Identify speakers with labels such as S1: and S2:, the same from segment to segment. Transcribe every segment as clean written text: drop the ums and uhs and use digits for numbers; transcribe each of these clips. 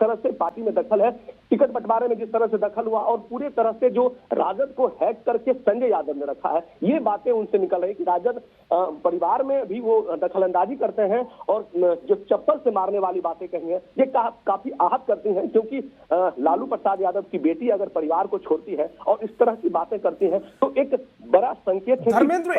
S1: तरह से पार्टी में दखल है, टिकट बंटवारे में जिस तरह से दखल हुआ और पूरी तरह से जो राजद को हैक करके संजय यादव ने रखा है, ये बातें उनसे निकल रही कि राजद परिवार में भी वो दखल अंदाजी करते हैं और जो चप्पल से मारने वाली बातें कही हैं, ये काफी आहत करती हैं, क्योंकि लालू प्रसाद यादव की बेटी अगर परिवार को छोड़ती है और इस तरह की बातें करती है तो एक बड़ा संकेत है।
S2: धर्मेंद्र,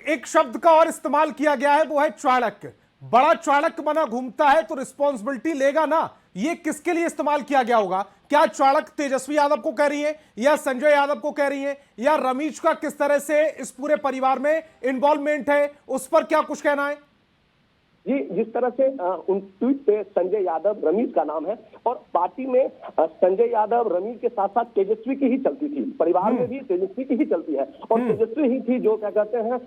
S2: एक शब्द का और इस्तेमाल किया गया है, वो है चाणक्य। बड़ा चाणक्य बना घूमता है तो रिस्पॉन्सिबिलिटी लेगा ना। ये किसके लिए इस्तेमाल किया गया होगा? क्या चाणक्य तेजस्वी यादव को कह रही है, या संजय यादव को कह रही है, या रमीज का किस तरह से इस पूरे परिवार में इन्वॉल्वमेंट है, उस पर क्या कुछ कहना है?
S1: जी, जिस तरह से उन ट्वीट पे संजय यादव रमीज का नाम है और पार्टी में संजय यादव रमीज के साथ साथ तेजस्वी की ही चलती थी, परिवार में भी तेजस्वी की ही चलती है और तेजस्वी ही थी जो क्या कहते हैं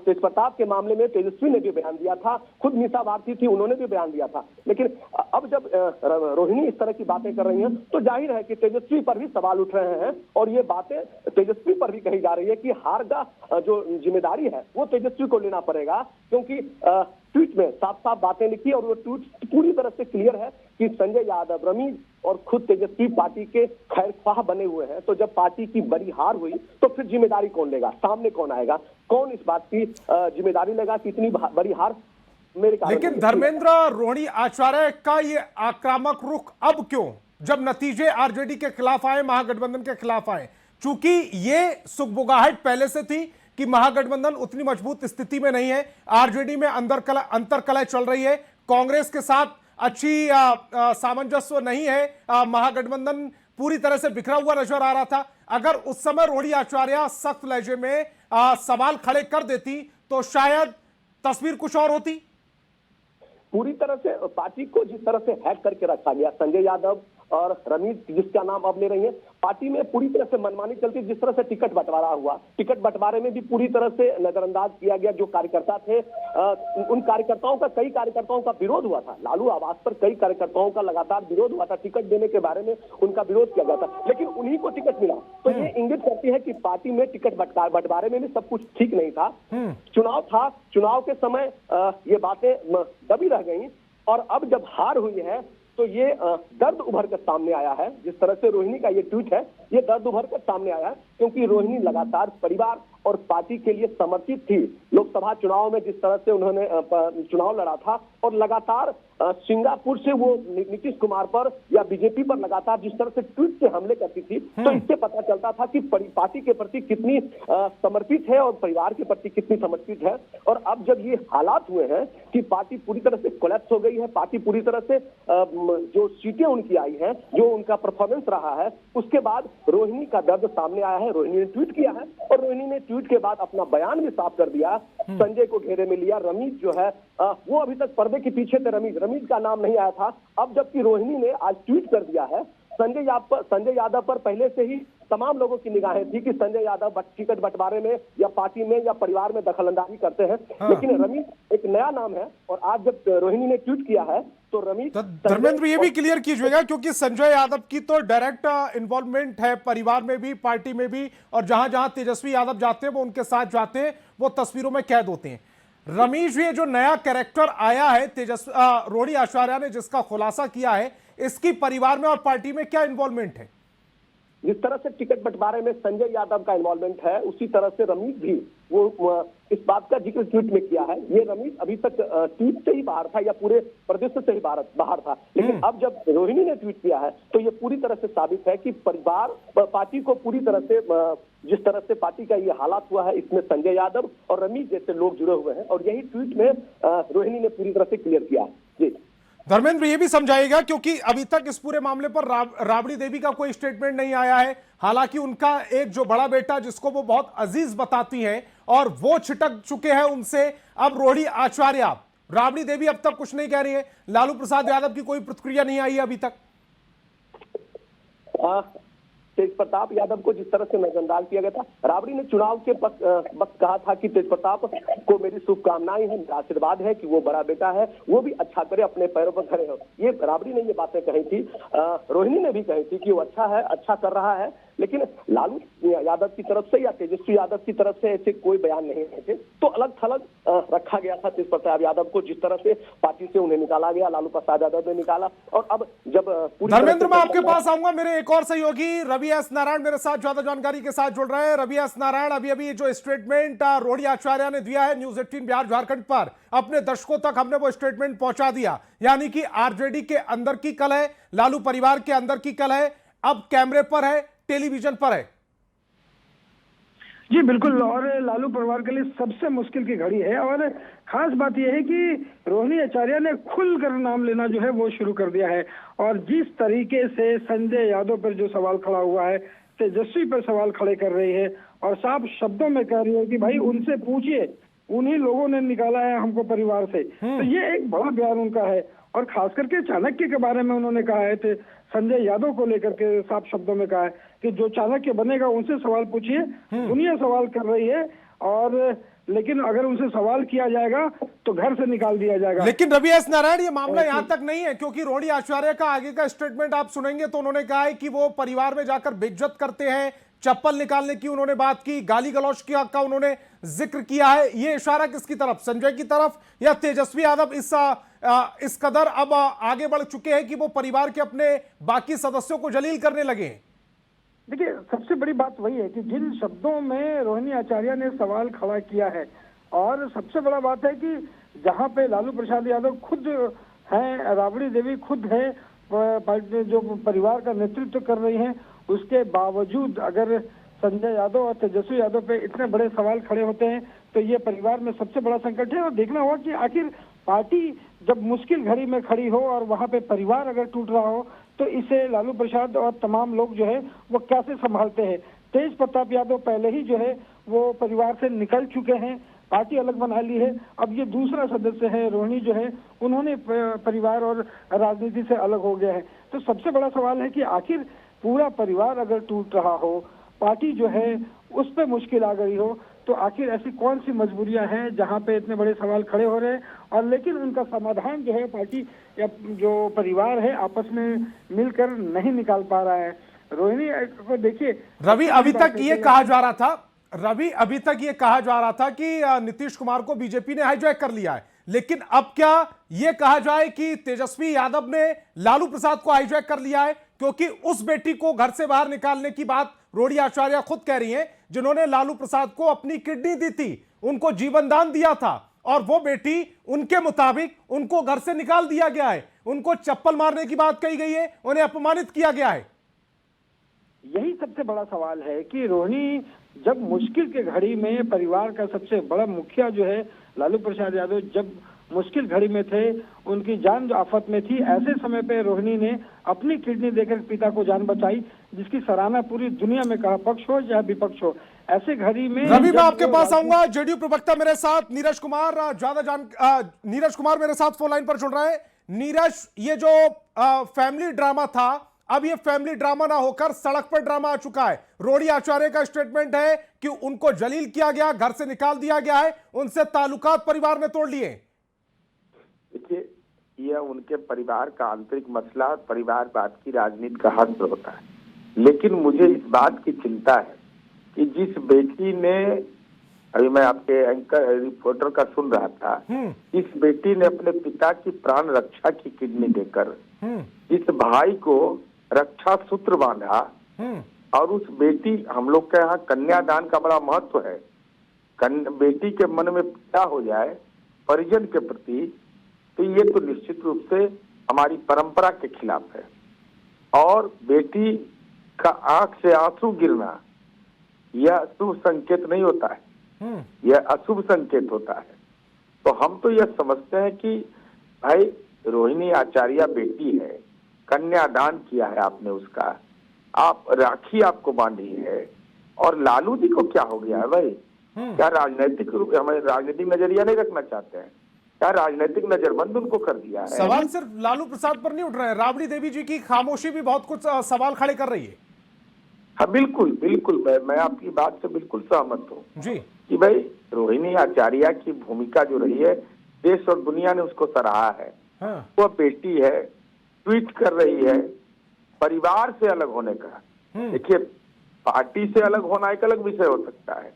S1: तेज प्रताप के मामले में तेजस्वी ने भी बयान दिया था, खुद मीसा भारती थी, उन्होंने भी बयान दिया था। लेकिन अब जब रोहिणी इस तरह की बातें कर रही हैं तो जाहिर है कि तेजस्वी पर भी सवाल उठ रहे हैं और ये बातें तेजस्वी पर भी कही जा रही है कि हार का जो जिम्मेदारी है वो तेजस्वी को लेना पड़ेगा, क्योंकि ट्वीट में साफ साफ बातें लिखी और वो ट्वीट पूरी तरह से क्लियर है कि संजय यादव, रमीज और खुद तेजस्वी पार्टी के खैरख्वाह बने हुए हैं। तो जब पार्टी की बड़ी हार हुई तो फिर जिम्मेदारी कौन लेगा, सामने कौन आएगा, कौन इस बात की जिम्मेदारी लेगा कि इतनी बड़ी हार मेरे।
S2: लेकिन धर्मेंद्र, रोहिणी आचार्य का ये आक्रामक रुख अब क्यों, जब नतीजे आरजेडी के खिलाफ आए, महागठबंधन के खिलाफ आए? चूंकि ये सुगबुगाहट पहले से थी कि महागठबंधन उतनी मजबूत स्थिति में नहीं है, आरजेडी में अंतर्कलह चल रही है, कांग्रेस के साथ अच्छी सामंजस्य नहीं है, महागठबंधन पूरी तरह से बिखरा हुआ नजर आ रहा था। अगर उस समय रोहिणी आचार्य सख्त लहजे में सवाल खड़े कर देती तो शायद तस्वीर कुछ और होती।
S1: पूरी तरह से पार्टी को जिस तरह से हैक करके रखा गया, संजय यादव और रमीज जिसका नाम अब ले रही है, पार्टी में पूरी तरह से मनमानी चलती। जिस तरह से टिकट बंटवारा हुआ, टिकट बंटवारे में भी पूरी तरह से नजरअंदाज किया गया जो कार्यकर्ता थे। उन कार्यकर्ताओं का, कई कार्यकर्ताओं का विरोध हुआ था, लालू आवास पर कई कार्यकर्ताओं का लगातार विरोध हुआ था, टिकट देने के बारे में उनका विरोध किया गया था, लेकिन उन्हीं को टिकट मिला। तो ये इंगित करती है कि पार्टी में टिकट बंटवारे में भी सब कुछ ठीक नहीं था। चुनाव था, चुनाव के समय ये बातें दबी रह गई और अब जब हार हुई है तो ये दर्द उभर कर सामने आया है। जिस तरह से रोहिणी का ये ट्वीट है, ये दर्द उभर कर सामने आया है, क्योंकि रोहिणी लगातार परिवार और पार्टी के लिए समर्पित थी। लोकसभा चुनाव में जिस तरह से उन्होंने चुनाव लड़ा था और लगातार सिंगापुर से वो नीतीश कुमार पर या बीजेपी पर लगातार जिस तरह से ट्वीट से हमले करती थी, तो इससे पता चलता था कि पार्टी के प्रति कितनी समर्पित है और परिवार के प्रति कितनी समर्पित है। और अब जब ये हालात हुए हैं कि पार्टी पूरी तरह से कोलैप्स हो गई है, पार्टी पूरी तरह से जो सीटें उनकी आई हैं, जो उनका परफॉर्मेंस रहा है, उसके बाद रोहिणी का दर्द सामने आया है। रोहिणी ने ट्वीट किया है और रोहिणी ने ट्वीट के बाद अपना बयान भी साफ कर दिया, संजय को घेरे में लिया। रमीज जो है वो अभी तक पर्दे के पीछे थे, रमीज का नाम नहीं आया था। अब जबकि रोहिणी ने आज ट्वीट कर दिया है, संजय यादव पर पहले से ही तमाम लोगों की निगाहें थी कि संजय यादव टिकट बंटवारे में या पार्टी में या परिवार में दखलंदाजी करते हैं। लेकिन रमीज एक नया नाम है और आज जब रोहिणी ने ट्वीट किया है तो रमीज।
S2: तो धर्मेंद्र, ये भी क्लियर कीजिएगा, क्योंकि संजय यादव की तो डायरेक्ट इन्वॉल्वमेंट है परिवार में भी, पार्टी में भी, और जहां जहां तेजस्वी यादव जाते हैं वो उनके साथ जाते हैं, वो तस्वीरों में कैद होते हैं। रमीज, ये जो नया कैरेक्टर आया है रोहिणी आचार्य ने जिसका खुलासा किया है, इसकी परिवार में और पार्टी में क्या इन्वॉल्वमेंट है?
S1: जिस तरह से टिकट बंटवारे में संजय यादव का इन्वॉल्वमेंट है, उसी तरह से रमीज भी वो इस बात का जिक्र ट्वीट में किया है। ये रमीज अभी तक ट्वीट से ही बाहर था या पूरे प्रदेश से ही बाहर था, लेकिन अब जब रोहिणी ने ट्वीट किया है तो ये पूरी तरह से साबित है कि परिवार, पार्टी को पूरी तरह से, जिस तरह से पार्टी का ये हालात हुआ है, इसमें संजय यादव और रमीज जैसे लोग जुड़े हुए हैं और यही ट्वीट में रोहिणी ने पूरी तरह से क्लियर किया है। जी
S2: धर्मेंद्र, ये भी समझाइएगा, क्योंकि अभी तक इस पूरे मामले पर राबड़ी देवी का कोई स्टेटमेंट नहीं आया है। हालांकि उनका एक जो बड़ा बेटा जिसको वो बहुत अजीज बताती हैं और वो छिटक चुके हैं उनसे, अब रोहिणी आचार्य, राबड़ी देवी अब तक कुछ नहीं कह रही है। लालू प्रसाद यादव की कोई प्रतिक्रिया नहीं आई है अभी तक।
S1: तेज प्रताप यादव को जिस तरह से नजरअंदाज किया गया था, राबड़ी ने चुनाव के वक्त कहा था कि तेज प्रताप को मेरी शुभकामनाएं हैं, मेरा आशीर्वाद है कि वो बड़ा बेटा है, वो भी अच्छा करे, अपने पैरों पर खड़े हो। ये राबड़ी ने ये बातें कही थी। रोहिणी ने भी कही थी कि वो अच्छा है, अच्छा कर रहा है, लेकिन लालू यादव की तरफ से या तेजस्वी यादव की तरफ से ऐसे कोई बयान नहीं आए थे। तो अलग थलग रखा गया था तेज प्रताप यादव को, जिस तरह से पार्टी से उन्हें निकाला गया, लालू प्रसाद यादव ने निकाला। और अब जब
S2: धर्मेंद्र, मैं आपके पास आऊंगा। मेरे एक और सहयोगी रवि एस नारायण मेरे साथ ज्यादा जानकारी के साथ जुड़ रहे हैं। रवि एस नारायण, अभी अभी जो स्टेटमेंट रोहिणी आचार्य ने दिया है न्यूज 18 बिहार झारखंड पर, अपने दर्शकों तक हमने वो स्टेटमेंट पहुंचा दिया, यानी कि आरजेडी के अंदर की कलह, लालू परिवार के अंदर की कलह अब कैमरे पर है, टेलीविजन पर है।
S3: जी बिल्कुल, और लालू परिवार के लिए सबसे मुश्किल की घड़ी है। और खास बात यह है कि रोहिणी आचार्य ने खुलकर नाम लेना जो है वो शुरू कर दिया है। और जिस तरीके से संजय यादव पर जो सवाल खड़ा हुआ है, तेजस्वी पर सवाल खड़े कर रही है और साफ शब्दों में कह रही है कि भाई उनसे पूछिए, उन्हीं लोगों ने निकाला है हमको परिवार से। तो ये एक बड़ा बयान उनका है। और खास करके चाणक्य के बारे में उन्होंने कहा है, संजय यादव को लेकर के साफ शब्दों में कहा है कि जो चाणक्य बनेगा उनसे सवाल पूछिए, दुनिया सवाल कर रही है, और लेकिन अगर उनसे सवाल किया जाएगा तो घर से निकाल दिया जाएगा।
S2: लेकिन रवि एस नारायण, ये मामला यहां तक नहीं है, क्योंकि रोहिणी आचार्य का आगे का स्टेटमेंट आप सुनेंगे तो उन्होंने कहा है कि वो परिवार में जाकर बेइज्जत करते हैं, चप्पल निकालने की उन्होंने बात की, गाली गलौज का उन्होंने जिक्र किया है। ये इशारा किसकी तरफ, संजय की तरफ, या तेजस्वी यादव इस कदर अब आगे बढ़ चुके हैं कि वो परिवार के अपने बाकी सदस्यों को जलील करने लगे?
S3: देखिए, सबसे बड़ी बात वही है कि जिन शब्दों में रोहिणी आचार्य ने सवाल खड़ा किया है, और सबसे बड़ा बात है कि जहां पे लालू प्रसाद यादव खुद हैं, राबड़ी देवी खुद है, जो परिवार का नेतृत्व कर रही हैं, उसके बावजूद अगर संजय यादव और तेजस्वी यादव पे इतने बड़े सवाल खड़े होते हैं तो ये परिवार में सबसे बड़ा संकट है। और देखना होगा कि आखिर पार्टी जब मुश्किल घड़ी में खड़ी हो और वहां पे परिवार अगर टूट रहा हो तो इसे लालू प्रसाद और तमाम लोग जो है वो कैसे संभालते हैं। तेज प्रताप यादव पहले ही जो है वो परिवार से निकल चुके हैं, पार्टी अलग बना ली है। अब ये दूसरा सदस्य है रोहिणी जो है, उन्होंने परिवार और राजनीति से अलग हो गए हैं। तो सबसे बड़ा सवाल है कि आखिर पूरा परिवार अगर टूट रहा हो, पार्टी जो है उस पर मुश्किल आ गई हो, तो आखिर ऐसी कौन सी मजबूरियां हैं जहां पे इतने बड़े सवाल खड़े हो रहे हैं, और लेकिन उनका समाधान जो है पार्टी या जो परिवार है आपस में मिलकर नहीं निकाल पा रहा है। रोहिणी को देखिए
S2: रवि, अभी तक ये कहा जा रहा था कि नीतीश कुमार को बीजेपी ने हाईजैक कर लिया है, लेकिन अब क्या ये कहा जाए कि तेजस्वी यादव ने लालू प्रसाद को हाईजैक कर लिया है? क्योंकि उस बेटी को घर से बाहर निकालने की बात रोहिणी आचार्य खुद कह रही हैं, जिन्होंने लालू प्रसाद को अपनी किडनी दी थी, उनको जीवन दान दिया था, और वो बेटी उनके मुताबिक उनको घर से निकाल दिया गया है, उनको चप्पल मारने की बात कही गई है, उन्हें अपमानित किया गया है।
S3: यही सबसे बड़ा सवाल है कि रोहिणी जब मुश्किल के घड़ी में परिवार का सबसे बड़ा मुखिया जो है लालू प्रसाद यादव जब मुश्किल घड़ी में थे, उनकी जान आफत में थी, ऐसे समय पे रोहिणी ने अपनी किडनी देकर पिता को जान बचाई, जिसकी सराहना पूरी दुनिया में कहा, पक्ष हो या विपक्ष हो। ऐसे घड़ी में
S2: रवि, मैं आपके पास आऊंगा। जेडीयू प्रवक्ता मेरे साथ नीरज कुमार नीरज कुमार मेरे साथ फोन लाइन पर जुड़ रहे हैं। नीरज, ये जो फैमिली ड्रामा था, अब ये फैमिली ड्रामा ना होकर सड़क पर ड्रामा आ चुका है। रोहिणी आचार्य का स्टेटमेंट है कि उनको जलील किया गया, घर से निकाल दिया गया है, उनसे ताल्लुकात परिवार ने तोड़ लिए।
S4: देखिए, यह उनके परिवार का आंतरिक मसला, परिवारवाद की राजनीति का हद होता है, लेकिन मुझे इस बात की चिंता है कि जिस बेटी ने, अभी मैं आपके एंकर रिपोर्टर का सुन रहा था, इस बेटी ने अपने पिता की प्राण रक्षा की किडनी देकर इस भाई को रक्षा सूत्र बांधा, और उस बेटी, हम लोग के यहाँ कन्यादान का बड़ा महत्व है, बेटी के मन में पिता हो जाए परिजन के प्रति, तो ये तो निश्चित रूप से हमारी परंपरा के खिलाफ है। और बेटी का आंख से आंसू गिरना यह शुभ संकेत नहीं होता है, यह अशुभ संकेत होता है। तो हम तो यह समझते हैं कि भाई रोहिणी आचार्य बेटी है, कन्यादान किया है आपने उसका, आप राखी आपको बांधी है, और लालू जी को क्या हो गया है भाई? क्या राजनीतिक रूप हमें राजनीतिक नजरिया नहीं रखना चाहते हैं? क्या राजनीतिक नजरबंद उनको कर दिया है?
S2: सवाल सिर्फ लालू प्रसाद पर नहीं उठ रहे हैं, राबड़ी देवी जी की खामोशी भी बहुत कुछ सवाल खड़े कर रही है।
S4: हाँ बिल्कुल बिल्कुल, मैं आपकी बात से बिल्कुल सहमत हूँ
S2: जी
S4: कि भाई रोहिणी आचार्य की भूमिका जो रही है, देश और दुनिया ने उसको सराहा है।
S2: हाँ।
S4: वह बेटी है, ट्वीट कर रही है परिवार से अलग होने का। देखिए, पार्टी से अलग होना एक अलग विषय हो सकता है,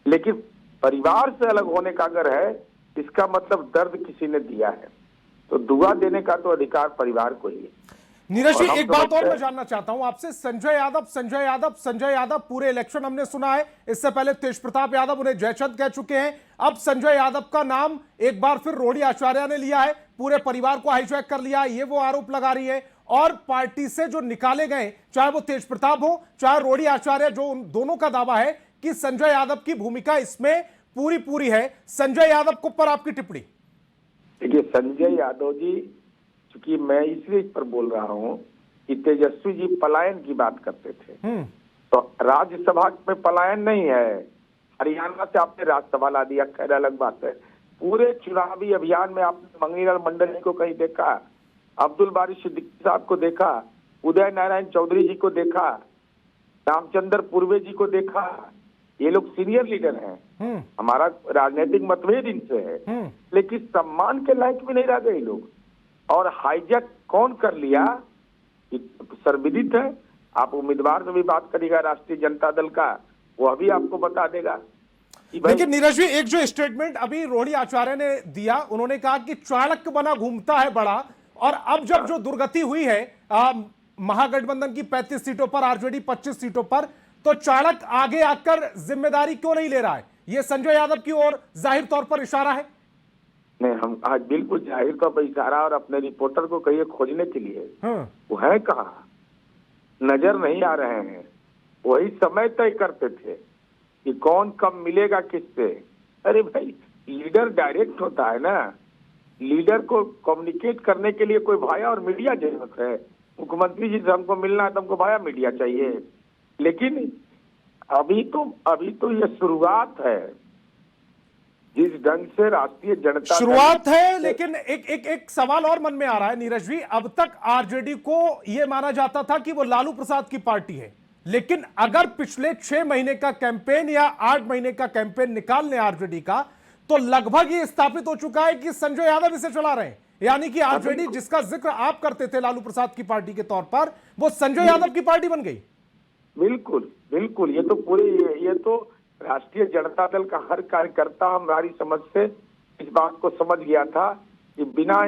S4: लेकिन परिवार से अलग होने का अगर है, इसका मतलब दर्द किसी ने दिया है, तो दुआ देने का तो अधिकार परिवार को ही है।
S2: नीरज जी,
S4: और
S2: एक बात और मैं जानना चाहता हूं आपसे। संजय यादव पूरे इलेक्शन हमने सुना है, इससे पहले तेज प्रताप यादव उन्हें जयचंद कह चुके हैं, अब संजय यादव का नाम एक बार फिर रोहिणी आचार्य ने लिया है, पूरे परिवार को हाईजैक कर लिया, ये वो आरोप लगा रही है। और पार्टी से जो निकाले गए, चाहे वो तेज प्रताप हो चाहे रोहिणी आचार्य, जो उन दोनों का दावा है कि संजय यादव की भूमिका इसमें पूरी है। संजय यादव को पर आपकी टिप्पणी?
S4: देखिए, संजय यादव जी, क्योंकि मैं इसलिए इस पर बोल रहा हूं कि तेजस्वी जी पलायन की बात करते थे, तो राज्यसभा में पलायन नहीं है। हरियाणा से आपने राज्यसभा ला दिया, खैर अलग बात है। पूरे चुनावी अभियान में आपने मंगनीलाल मंडल जी को कहीं देखा, अब्दुल बारी सिद्दीकी साहब को देखा, उदय नारायण चौधरी जी को देखा, रामचंद्र पूर्वे जी को देखा? ये लोग सीनियर लीडर हैं, हमारा राजनीतिक मतभेद इनसे है, लेकिन सम्मान के लायक भी नहीं रह गए लोग। और हाईजैक कौन कर लिया सर्वविदित है। आप उम्मीदवार से भी बात करिएगा राष्ट्रीय जनता दल का, वो अभी आपको बता देगा।
S2: लेकिन नीरज जी, एक जो स्टेटमेंट अभी रोहिणी आचार्य ने दिया, उन्होंने कहा कि चाणक्य बना घूमता है बड़ा, और अब जब जो दुर्गति हुई है महागठबंधन की 35 सीटों पर, आरजेडी 25 सीटों पर, तो चाणक्य आगे आकर जिम्मेदारी क्यों नहीं ले रहा है? यह संजय यादव की ओर जाहिर तौर पर इशारा है।
S4: नहीं, हम आज बिल्कुल जाहिर तौर पर इशारा, और अपने रिपोर्टर को कहिए खोजने के लिए, वो है कहाँ, नजर नहीं आ रहे हैं। वही समय तय करते थे कि कौन कब मिलेगा किससे। अरे भाई, लीडर डायरेक्ट होता है ना, लीडर को कम्युनिकेट करने के लिए कोई भाया और मीडिया जरूरत है। मुख्यमंत्री जी से हमको मिलना है तो हमको भाया मीडिया चाहिए, लेकिन अभी तो ये शुरुआत है। जिस ढंग से राष्ट्रीय जनता
S2: शुरुआत है, लेकिन एक सवाल और मन में आ रहा है नीरज जी। अब तक आरजेडी को यह माना जाता था कि वो लालू प्रसाद की पार्टी है, लेकिन अगर पिछले 6 महीने का कैंपेन या 8 महीने का कैंपेन निकाल लें आरजेडी का, तो लगभग ये स्थापित हो चुका है कि संजय यादव इसे चला रहे हैं। यानी कि आरजेडी जिसका जिक्र आप करते थे लालू प्रसाद की पार्टी के तौर पर, वो संजय यादव की पार्टी बन गई।
S4: बिल्कुल बिल्कुल, ये तो राष्ट्रीय जनता दल का हर कार्यकर्ता हमारी समझ से इस बात को समझ गया था कि बिना